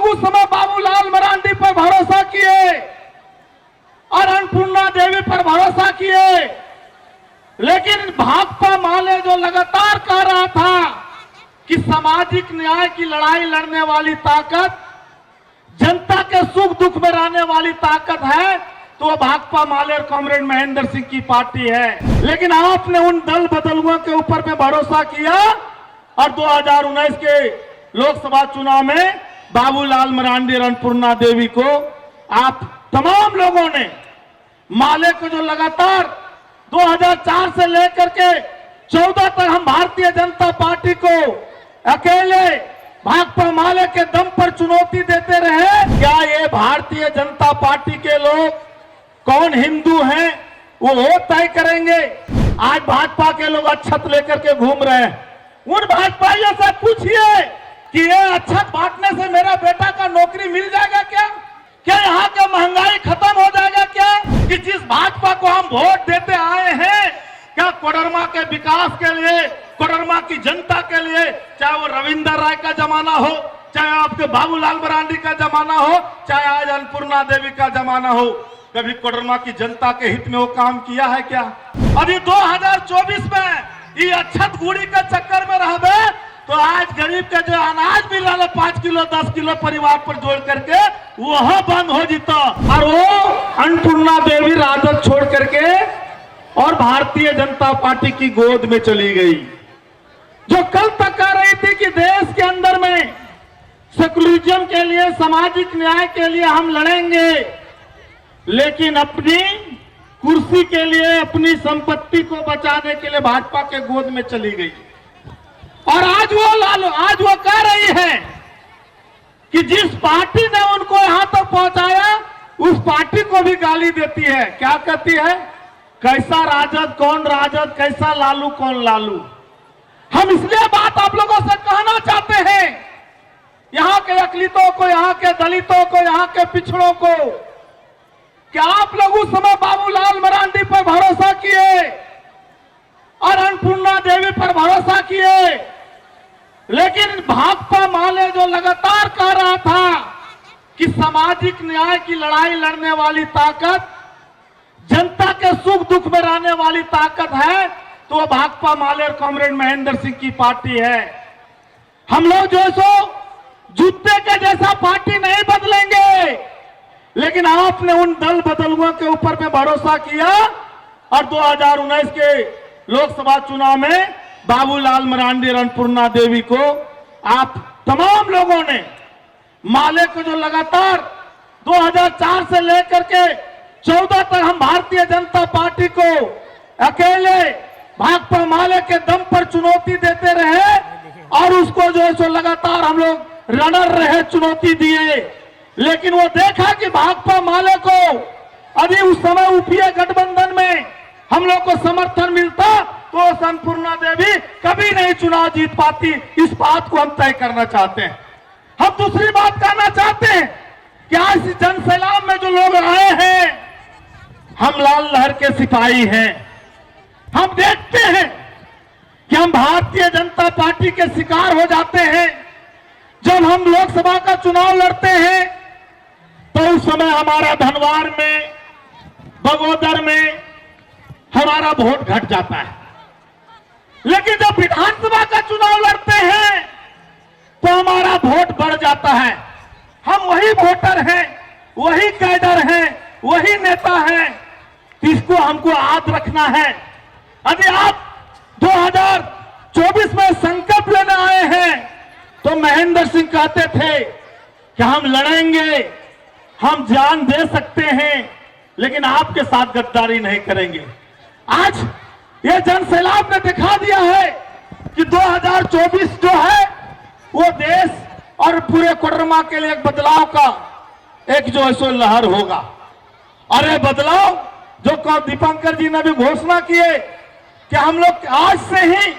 उस समय बाबूलाल मरांडी पर भरोसा किए और अन्नपूर्णा देवी पर भरोसा किए, लेकिन भाकपा माले जो लगातार कह रहा था कि सामाजिक न्याय की लड़ाई लड़ने वाली ताकत, जनता के सुख दुख में रहने वाली ताकत है, तो वो भाकपा माले और कॉमरेड महेंद्र सिंह की पार्टी है। लेकिन आपने उन दल बदलुओं के ऊपर में भरोसा किया और 2019 के लोकसभा चुनाव में बाबूलाल मरांडी और अन्नपूर्णा देवी को आप तमाम लोगों ने माले को जो लगातार 2004 से लेकर के 14 तक हम भारतीय जनता पार्टी को अकेले भाकपा माले के दम पर चुनौती देते रहे। क्या ये भारतीय जनता पार्टी के लोग कौन हिंदू हैं वो तय करेंगे। आज भाजपा के लोग अक्षत लेकर के घूम रहे हैं। उन भाजपाइयों से पूछिए कि ये अक्षत बांटने से मेरा बेटा का नौकरी मिल जाएगा क्या? क्या यहाँ का महंगाई खत्म हो जाएगा क्या? कि जिस भाजपा को हम वोट देते आए हैं, क्या कोडरमा के विकास के लिए, कोडरमा की जनता के लिए, चाहे वो रविंदर राय का जमाना हो, चाहे आपके बाबूलाल मरांडी का जमाना हो, चाहे आज अन्नपूर्णा देवी का जमाना हो, कभी कोडरमा की जनता के हित में वो काम किया है क्या? अभी 2024 में ये अक्षत गुड़ी के चक्कर में रह गए तो आज गरीब के जो अनाज मिल रहा है 5 किलो 10 किलो परिवार पर जोड़ करके वह बंद हो जीता और वो अन्नपूर्णा देवी राजद छोड़ करके और भारतीय जनता पार्टी की गोद में चली गई। जो कल तक कह रही थी कि देश के अंदर में सेकुलरिज्म के लिए, सामाजिक न्याय के लिए हम लड़ेंगे, लेकिन अपनी कुर्सी के लिए, अपनी संपत्ति को बचाने के लिए भाजपा के गोद में चली गई। और आज वो कह रही है कि जिस पार्टी ने उनको यहां तक पहुंचाया उस पार्टी को भी गाली देती है। क्या कहती है? कैसा राजद, कौन राजद, कैसा लालू, कौन लालू। हम इसलिए बात आप लोगों से कहना चाहते हैं, यहां के अकलितों को, यहां के दलितों को, यहां के पिछड़ों को, कि आप लोग उस समय बाबूलाल मरांडी पर भरोसा किए और अन्नपूर्णा देवी पर भरोसा किए, लेकिन भाकपा माले जो लगातार कह रहा था कि सामाजिक न्याय की लड़ाई लड़ने वाली ताकत, जनता के सुख दुख में रहने वाली ताकत है, तो वो भाकपा माले और कॉमरेड महेंद्र सिंह की पार्टी है। हम लोग जो सो जूते के जैसा पार्टी नहीं बदलेंगे, लेकिन आपने उन दल बदलुओं के ऊपर में भरोसा किया और 2019 के लोकसभा चुनाव में बाबूलाल मरांडी और अन्नपूर्णा देवी को आप तमाम लोगों ने माले को जो लगातार 2004 से लेकर के 14 तक हम भारतीय जनता पार्टी को अकेले भाकपा माले के दम पर चुनौती देते रहे और उसको जो है सो लगातार हम लोग रनर रहे, चुनौती दिए, लेकिन वो देखा कि भाकपा माले को अभी उस समय यूपीए गठबंधन में हम लोग को समर्थन मिलता तो अन्नपूर्णा देवी कभी नहीं चुनाव जीत पाती। इस बात को हम तय करना चाहते हैं। हम दूसरी बात कहना चाहते हैं कि आज इस जन सैलाब में जो लोग आए हैं, हम लाल लहर के सिपाही हैं। हम देखते हैं कि हम भारतीय जनता पार्टी के शिकार हो जाते हैं। जब हम लोकसभा का चुनाव लड़ते हैं तो उस समय हमारा धनवार में, बगोदर में हमारा वोट घट जाता है, लेकिन जब विधानसभा का चुनाव लड़ते हैं तो हमारा वोट बढ़ जाता है। हम वही वोटर हैं, वही कैडर हैं, वही नेता हैं, इसको हमको याद रखना है। यदि आप 2024 में संकल्प लेने आए हैं तो महेंद्र सिंह कहते थे कि हम लड़ेंगे, हम जान दे सकते हैं, लेकिन आपके साथ गद्दारी नहीं करेंगे। आज ये जन सैलाब ने दिखा दिया है कि 2024 जो है वो देश और पूरे कोडरमा के लिए एक बदलाव का एक जो है सो लहर होगा। और ये बदलाव जो दीपंकर जी ने भी घोषणा किए कि हम लोग आज से ही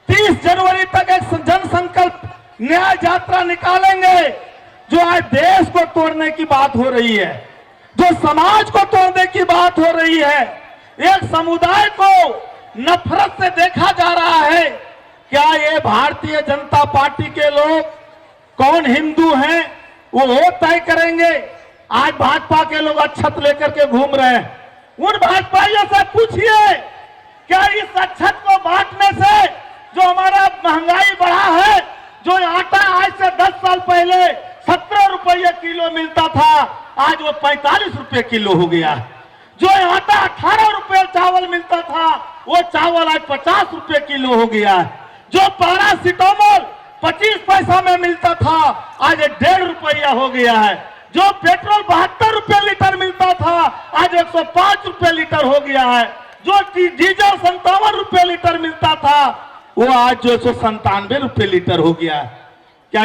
30 जनवरी तक एक जन संकल्प न्याय यात्रा निकालेंगे। जो आज देश को तोड़ने की बात हो रही है, जो समाज को तोड़ने की बात हो रही है, एक समुदाय को नफरत से देखा जा रहा है। क्या ये भारतीय जनता पार्टी के लोग कौन हिंदू हैं वो तय करेंगे। आज भाजपा के लोग अक्षत लेकर के घूम रहे हैं। उन भाजपाइयों से पूछिए, क्या इस अक्षत को बांटने से जो हमारा महंगाई बढ़ा है, जो आटा आज से 10 साल पहले 17 रुपये किलो मिलता था, आज वो 45 रुपये किलो हो गया। जो आटा 18 रुपये चावल मिलता था, वो चावल आज 50 रुपये किलो हो गया। जो पैरासिटामोल 25 पैसा में मिलता था, आज 1.5 रुपया हो गया है। जो पेट्रोल 72 रुपये लीटर मिलता था, आज 105 रुपये लीटर हो गया है। जो डीजल 57 रुपये लीटर मिलता था, वो आज 297 रुपये लीटर हो गया है। क्या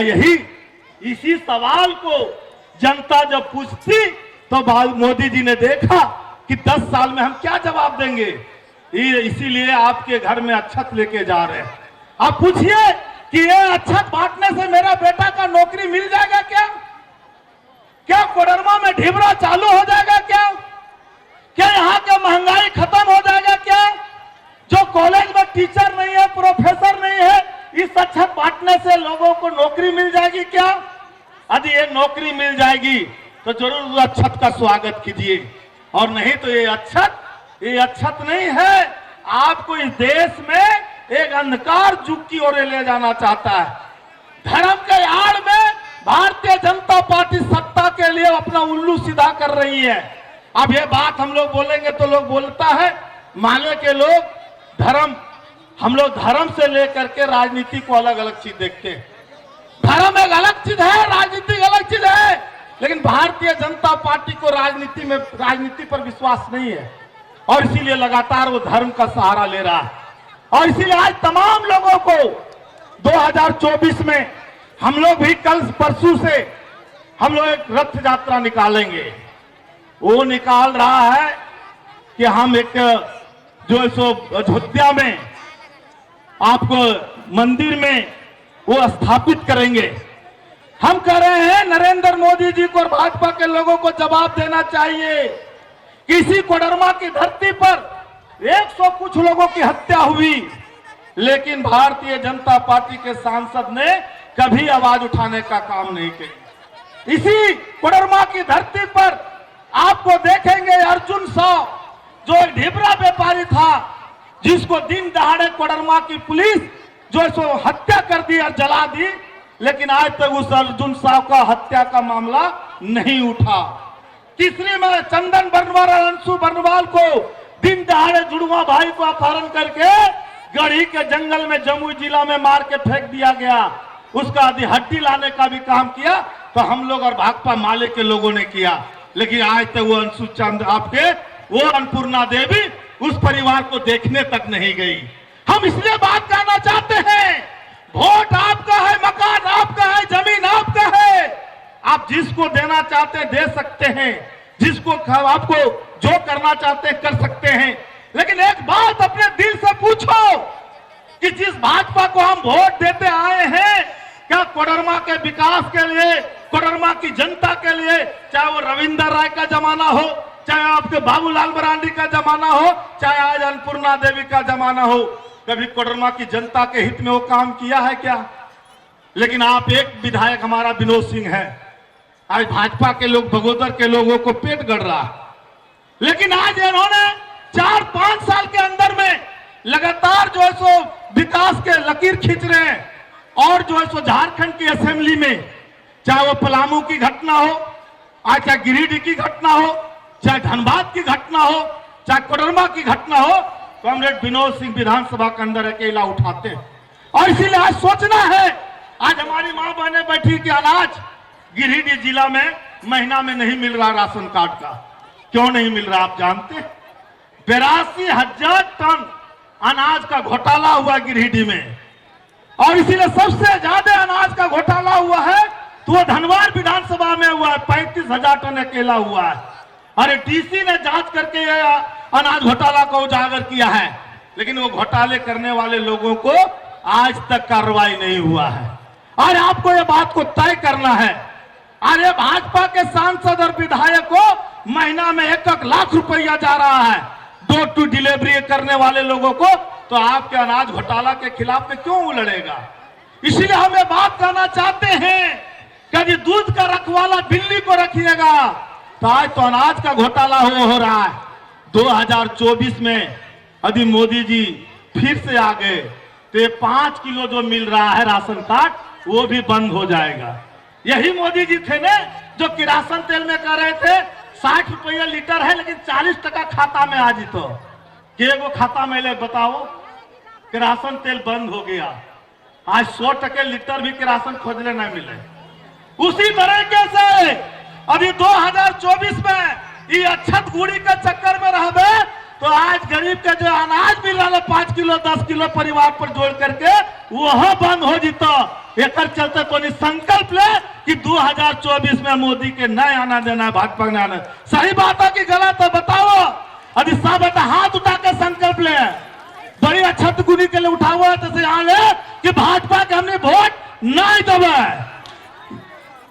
इसी सवाल को जनता जब पूछती तो मोदी जी ने देखा कि 10 साल में हम क्या जवाब देंगे, इसीलिए आपके घर में अक्षत लेके जा रहे हैं। आप पूछिए कि ये अक्षत बांटने से मेरा बेटा का नौकरी मिल जाएगा क्या? क्या कोडरमा में ढिबरा चालू हो जाएगा क्या? क्या यहाँ का महंगाई खत्म हो जाएगा क्या? जो कॉलेज में टीचर नहीं है, प्रोफेसर नहीं है, इस अक्षत बांटने से लोगों को नौकरी मिल जाएगी क्या? यदि ये नौकरी मिल जाएगी तो जरूर अक्षत का स्वागत कीजिए, और नहीं तो ये अक्षत नहीं है, आपको इस देश में एक अंधकार युग की ओर ले जाना चाहता है। धर्म के आड़ में भारतीय जनता पार्टी सत्ता के लिए अपना उल्लू सीधा कर रही है। अब ये बात हम लोग बोलेंगे तो लोग बोलता है, माने के लोग हम लोग धर्म से लेकर के राजनीति को अलग अलग चीज देखते हैं। धर्म एक अलग चीज है, राजनीति अलग चीज है, लेकिन भारतीय जनता पार्टी को राजनीति पर विश्वास नहीं है, और इसीलिए लगातार वो धर्म का सहारा ले रहा है। और इसीलिए आज तमाम लोगों को 2024 में हम लोग भी कल परसों से हम लोग एक रथ यात्रा निकालेंगे। वो निकाल रहा है कि हम एक जो सो अयोध्या में आपको मंदिर में वो स्थापित करेंगे। हम कह रहे हैं नरेंद्र मोदी जी को और भाजपा के लोगों को जवाब देना चाहिए। किसी कोडरमा की धरती पर 100 कुछ लोगों की हत्या हुई, लेकिन भारतीय जनता पार्टी के सांसद ने कभी आवाज उठाने का काम नहीं किया। इसी कोडरमा की धरती पर आपको देखेंगे अर्जुन साव, जो एक ढिबरा व्यापारी था, जिसको दिन दहाड़े कोडरमा की पुलिस जो सो हत्या कर दी और जला दी, लेकिन आज तक उस अर्जुन साव का हत्या का मामला नहीं उठा। तीसरी में चंदन बर्नवाल और अंशु बर्नवाल को दिन दहाड़े जुड़वा भाई को अपहरण करके गढ़ी के जंगल में जमुई जिला में मार के फेंक दिया गया। उसका हड्डी लाने का भी काम किया तो हम लोग और भाकपा माले के लोगों ने किया, लेकिन आज तक वो अंशु चंद आपके वो अन्नपूर्णा देवी उस परिवार को देखने तक नहीं गई। हम इसलिए बात करना चाहते हैं, वोट आपका है, मकान आपका है, जमीन आपका है, आप जिसको देना चाहते हैं दे सकते हैं, जिसको आपको जो करना चाहते हैं कर सकते हैं, लेकिन एक बात अपने दिल से पूछो कि जिस भाजपा को हम वोट देते आए हैं, क्या कोडरमा के विकास के लिए, कोडरमा की जनता के लिए, चाहे वो रविंद्र राय का जमाना हो, चाहे आपके बाबूलाल मरांडी का जमाना हो, चाहे आज अन्नपूर्णा देवी का जमाना हो, कभी कोडरमा की जनता के हित में वो काम किया है क्या? लेकिन आप एक विधायक हमारा विनोद सिंह है, आज भाजपा के लोग बगोदर के लोगों को पेट गड़ रहा है, लेकिन आज इन्होंने 4-5 साल के अंदर में लगातार जो है सो विकास के लकीर खींच रहे हैं। और जो है सो झारखंड की असेंबली में चाहे वो पलामू की घटना हो, आज चाहे गिरिडीह की घटना हो, चाहे धनबाद की घटना हो, चाहे कोडरमा की घटना हो, कॉमरेड विनोद सिंह विधानसभा के अंदर अकेला उठाते हैं। और इसीलिए आज सोचना है, आज हमारी मां बहनें बैठी कि अनाज गिरिडीह जिला में महीना में नहीं मिल रहा राशन कार्ड का। क्यों नहीं मिल रहा आप जानते हैं? 82,000 टन अनाज का घोटाला हुआ गिरिडीह में, और इसीलिए सबसे ज्यादा अनाज का घोटाला हुआ है तो वो धनबाद विधानसभा में हुआ है, 35,000 टन अकेला हुआ है। अरे डीसी ने जांच करके अनाज घोटाला को उजागर किया है, लेकिन वो घोटाले करने वाले लोगों को आज तक कार्रवाई नहीं हुआ है। और आपको ये बात को तय करना है। अरे भाजपा के सांसद और विधायक को महीना में 1-1 लाख रुपया जा रहा है डोर टू डिलीवरी करने वाले लोगों को, तो आपके अनाज घोटाला के खिलाफ में क्यों लड़ेगा? इसलिए हम ये बात करना चाहते हैं कभी दूध का रखवाला बिल्ली को रखिएगा। तो आज तो अनाज का घोटाला हो रहा है। 2024 में यदि मोदी जी फिर से आ गए तो ये 5 किलो जो मिल रहा है राशन कार्ड वो भी बंद हो जाएगा। यही मोदी जी थे ना जो किरासन तेल में कह रहे थे 60 रुपये लीटर है लेकिन 40 टका खाता में आज तो के वो खाता में ले बताओ। किरासन तेल बंद हो गया, आज 100 टके लीटर भी किरासन खोजने नहीं मिले। उसी तरीके से अभी 2024 में ये अक्षत गुड़ी के चक्कर में रहबे तो आज गरीब के जो अनाज मिल रहा है 5 किलो 10 किलो परिवार पर जोड़ करके वह बंद हो जीता। एक चलते तो नहीं संकल्प ले कि 2024 में मोदी के नहीं आना देना है, भाजपा ने आना। सही बात है कि गलत है बताओ। अभी सब हाथ उठा के संकल्प ले, बड़ी अक्षत गुड़ी के लिए उठा हुआ है तो यहाँ ले कि भाजपा के हमने वोट नहीं देवे।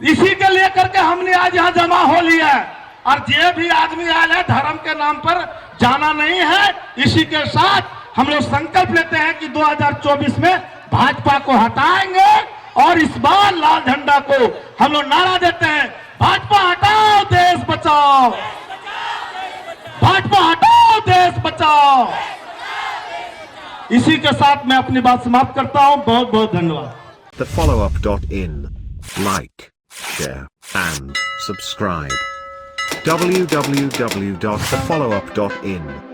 इसी के लेकर के हमने आज यहाँ जमा हो लिया है। और जे भी आदमी आया है धर्म के नाम पर जाना नहीं है। इसी के साथ हम लोग संकल्प लेते हैं कि 2024 में भाजपा को हटाएंगे और इस बार लाल झंडा को हम लोग नारा देते हैं, भाजपा हटाओ देश बचाओ, भाजपा हटाओ देश बचाओ। इसी के साथ मैं अपनी बात समाप्त करता हूं। बहुत बहुत धन्यवाद। thefollowup.in. Like, share, and subscribe. www.thefollowup.in